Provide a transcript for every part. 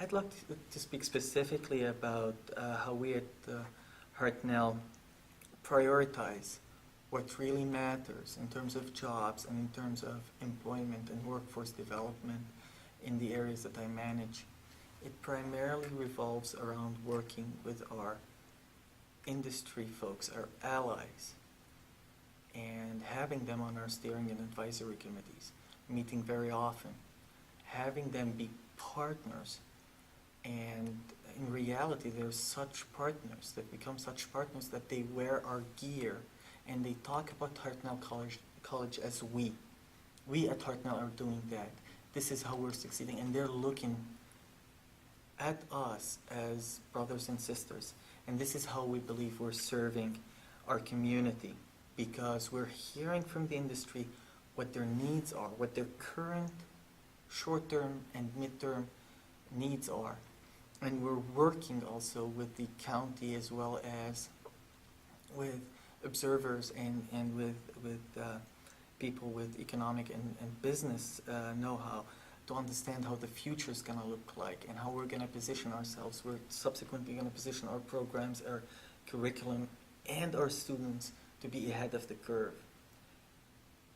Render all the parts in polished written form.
I'd like to speak specifically about how we at Hartnell prioritize what really matters in terms of jobs and in terms of employment and workforce development in the areas that I manage. It primarily revolves around working with our industry folks, our allies, and having them on our steering and advisory committees, meeting very often, having them be partners. And in reality, they're such partners, that become such partners that they wear our gear and they talk about Hartnell College as we. We at Hartnell are doing that. This is how we're succeeding, and they're looking at us as brothers and sisters. And this is how we believe we're serving our community, because we're hearing from the industry what their needs are, what their current short-term and mid-term needs are. And we're working also with the county as well as with observers and with people with economic and business know-how to understand how the future is going to look like and how we're going to position ourselves. We're subsequently going to position our programs, our curriculum, and our students to be ahead of the curve.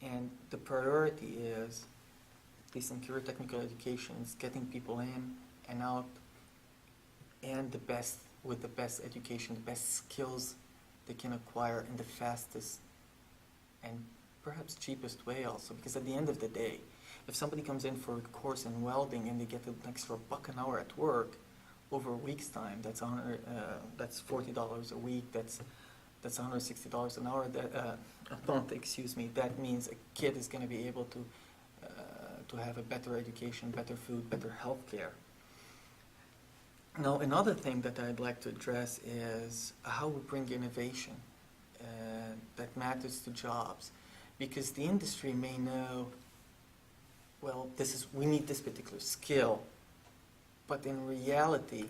And the priority is, at least in career technical education, is getting people in and out and with the best education, the best skills they can acquire in the fastest and perhaps cheapest way also. Because at the end of the day, if somebody comes in for a course in welding and they get an extra $1 an hour at work over a week's time, that's $40 a week, that's $160 an hour, a month, excuse me. That means a kid is going to be able to have a better education, better food, better health care. Now, another thing that I'd like to address is how we bring innovation that matters to jobs. Because the industry may know, well, we need this particular skill, but in reality,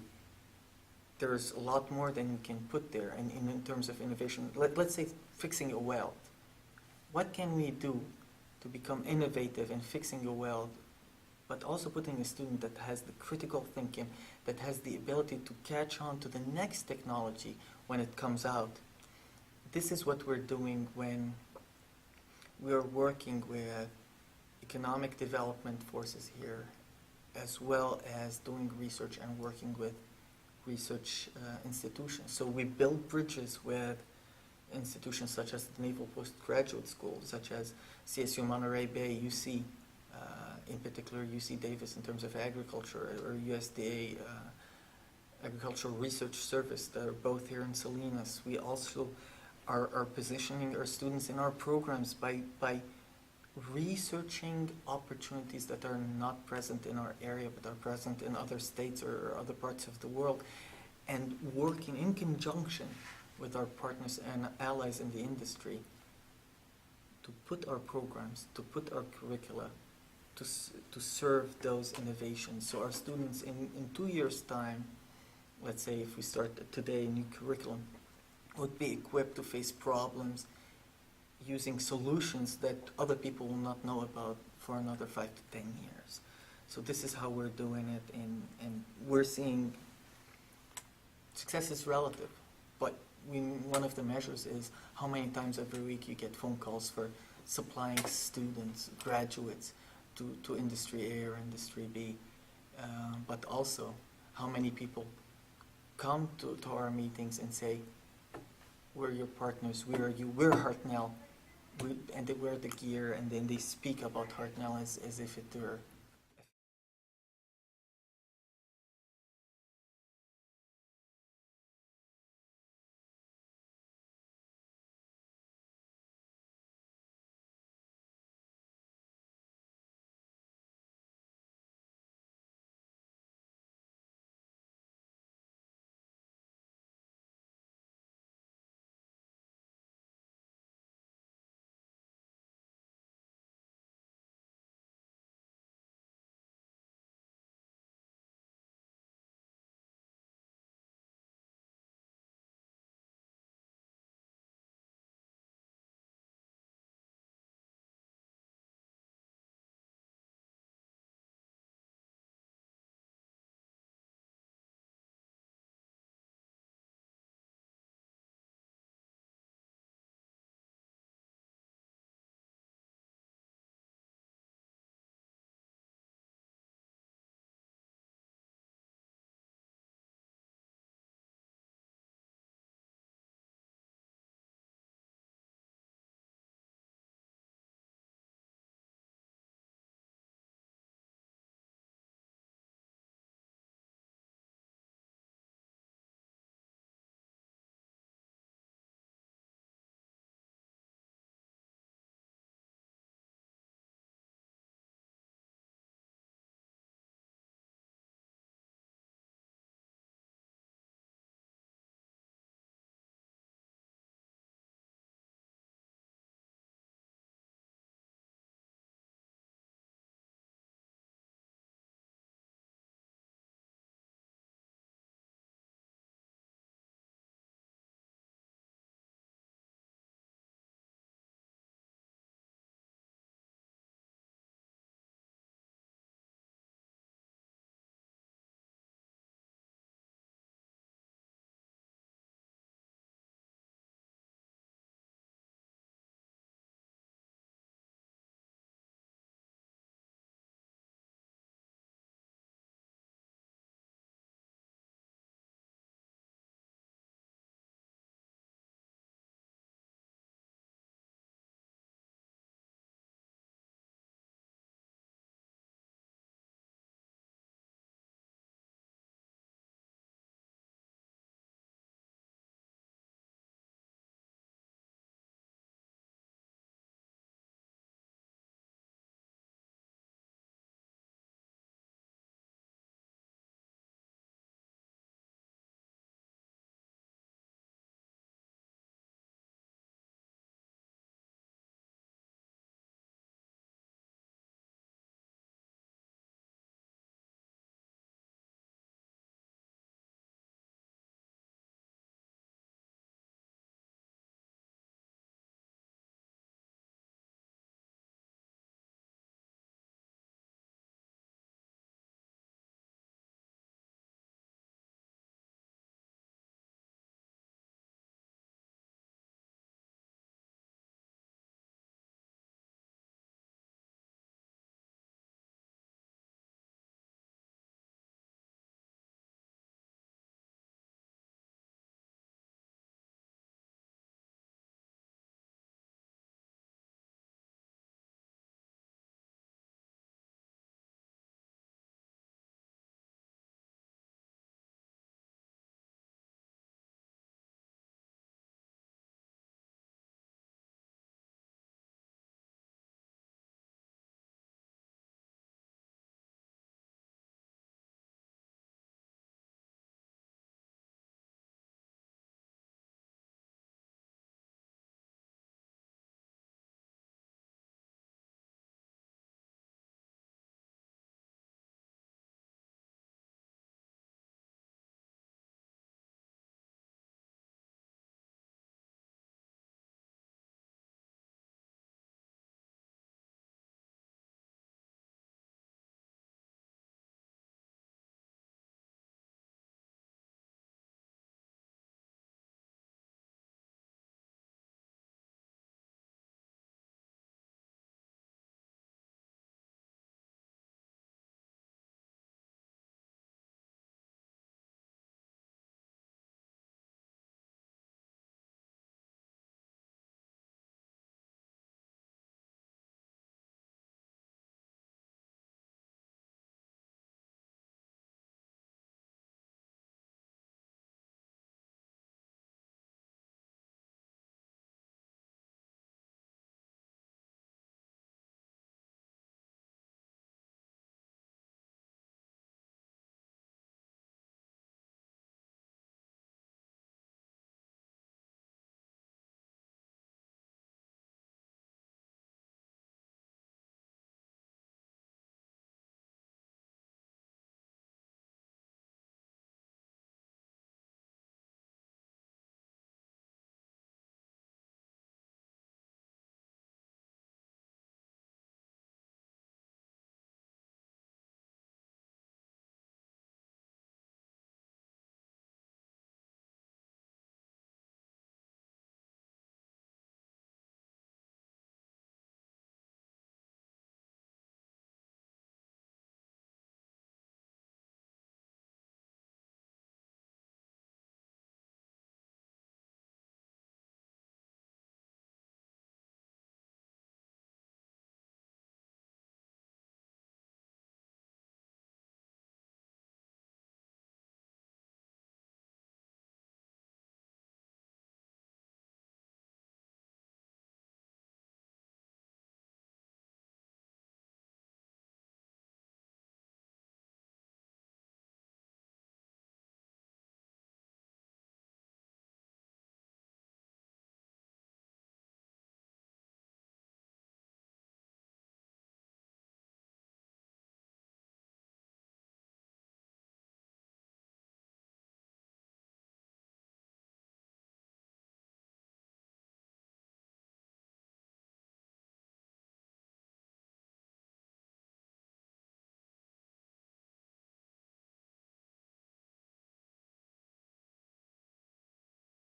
there's a lot more than we can put there in terms of innovation. Let's say fixing a weld. What can we do to become innovative in fixing a weld, but also putting a student that has the critical thinking, that has the ability to catch on to the next technology when it comes out? This is what we're doing when we're working with economic development forces here, as well as doing research and working with research institutions. So we build bridges with institutions such as the Naval Postgraduate School, such as CSU Monterey Bay, UC, in particular UC Davis in terms of agriculture, or USDA Agricultural Research Service that are both here in Salinas. We also are positioning our students in our programs by researching opportunities that are not present in our area but are present in other states or other parts of the world, and working in conjunction with our partners and allies in the industry to put our programs, to put our curricula, to serve those innovations. So our students in 2 years' time, let's say if we start today a new curriculum, would be equipped to face problems using solutions that other people will not know about for another 5 to 10 years. So this is how we're doing it, and we're seeing success is relative, but one of the measures is how many times every week you get phone calls for supplying students, graduates, to Industry A or Industry B, but also how many people come to our meetings and say, we're your partners, we're Hartnell, and they wear the gear, and then they speak about Hartnell as if it were